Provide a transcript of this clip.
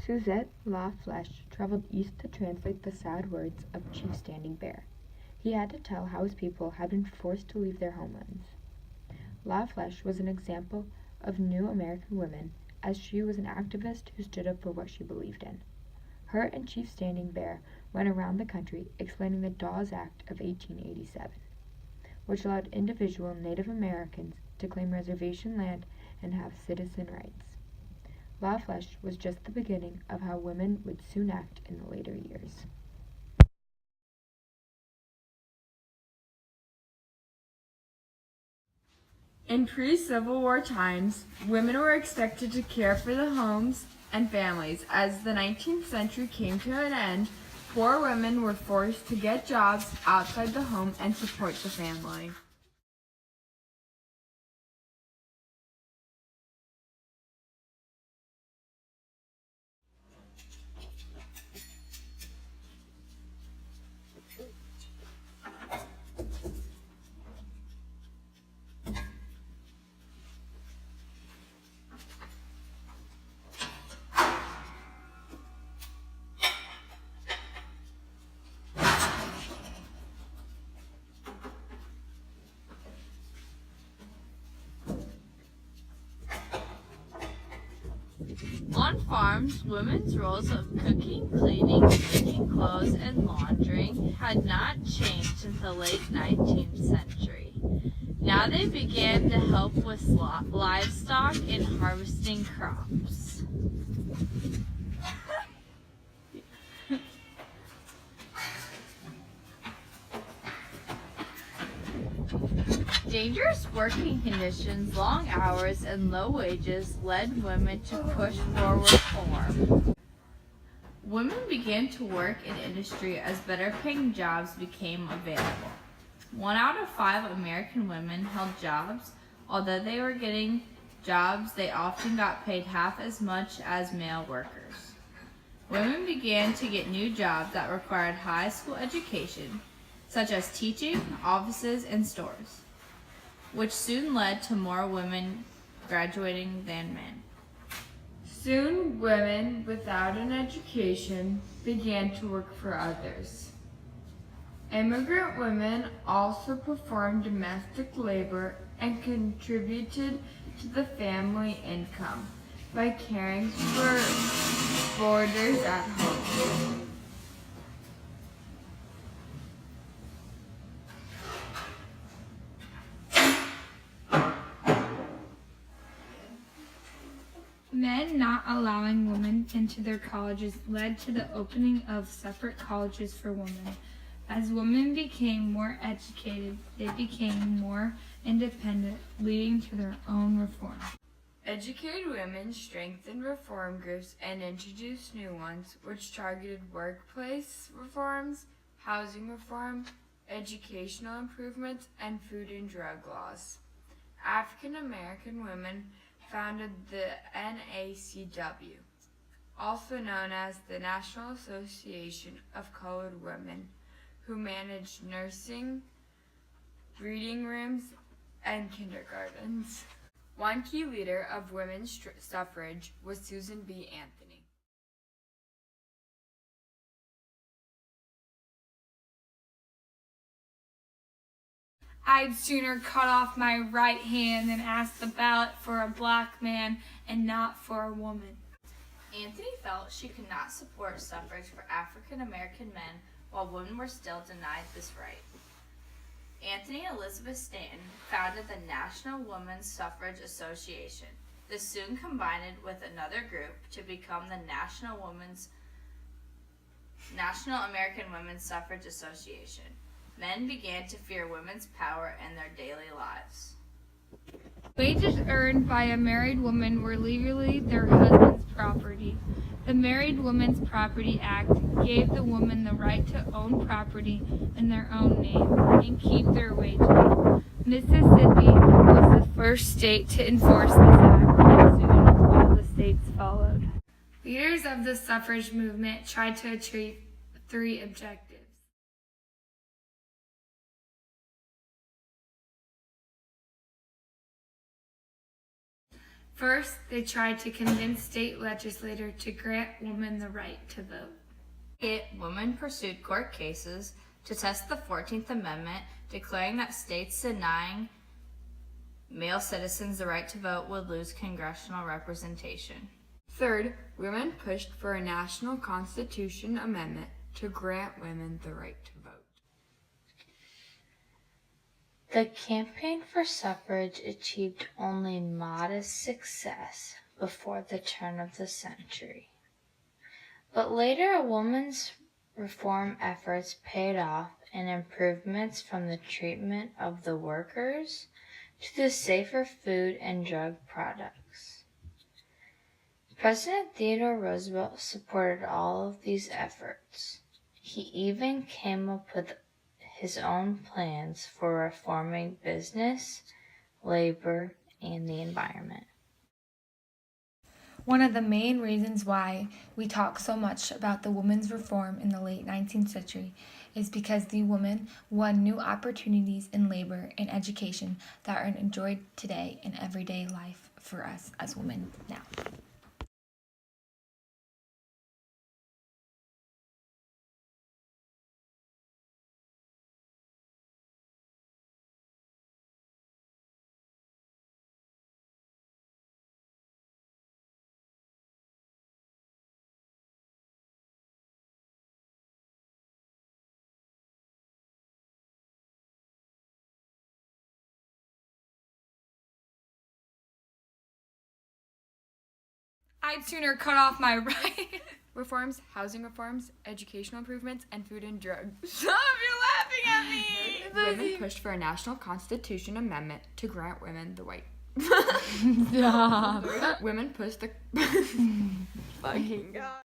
Suzette La Flèche traveled east to translate the sad words of Chief Standing Bear. He had to tell how his people had been forced to leave their homelands. La Flèche was an example of new American women, as she was an activist who stood up for what she believed in. Her and Chief Standing Bear went around the country explaining the Dawes Act of 1887, which allowed individual Native Americans to claim reservation land and have citizen rights. La Flèche was just the beginning of how women would soon act in the later years. In pre-Civil War times, women were expected to care for the homes and families. As the 19th century came to an end, poor women were forced to get jobs outside the home and support the family. On farms, women's roles of cooking, cleaning, making clothes, and laundering had not changed since the late 19th century. Now they began to help with livestock and harvesting crops. Dangerous working conditions, long hours, and low wages led women to push for reform. Women began to work in industry as better paying jobs became available. 1 out of 5 American women held jobs. Although they were getting jobs, they often got paid half as much as male workers. Women began to get new jobs that required high school education, such as teaching, offices, and stores, which soon led to more women graduating than men. Soon, women without an education began to work for others. Immigrant women also performed domestic labor and contributed to the family income by caring for boarders at home. Men not allowing women into their colleges led to the opening of separate colleges for women. As women became more educated, they became more independent, leading to their own reform. Educated women strengthened reform groups and introduced new ones, which targeted workplace reforms, housing reform, educational improvements, and food and drug laws. African American women founded the NACW, also known as the National Association of Colored Women, who managed nursing, reading rooms, and kindergartens. One key leader of women's suffrage was Susan B. Anthony. I'd sooner cut off my right hand than ask the ballot for a black man and not for a woman. Anthony felt she could not support suffrage for African American men while women were still denied this right. Anthony Elizabeth Stanton founded the National Women's Suffrage Association. This soon combined with another group to become the National American Women's Suffrage Association. Men began to fear women's power in their daily lives. Wages earned by a married woman were legally their husband's property. The Married Women's Property Act gave the woman the right to own property in their own name and keep their wages. Mississippi was the first state to enforce this act, and soon all the states followed. Leaders of the suffrage movement tried to achieve 3 objectives. First, they tried to convince state legislators to grant women the right to vote. Women pursued court cases to test the 14th Amendment, declaring that states denying male citizens the right to vote would lose congressional representation. Third, women pushed for a national constitution amendment to grant women the right to vote. The campaign for suffrage achieved only modest success before the turn of the century. But later, women's reform efforts paid off in improvements from the treatment of the workers to the safer food and drug products. President Theodore Roosevelt supported all of these efforts. He even came up with his own plans for reforming business, labor, and the environment. One of the main reasons why we talk so much about the women's reform in the late 19th century is because the women won new opportunities in labor and education that are enjoyed today in everyday life for us as women now. I'd sooner cut off my right. Reforms, housing reforms, educational improvements, and food and drugs. Stop, you're laughing at me. Women pushed for a national constitution amendment to grant women the right. Stop. Women pushed the fucking God.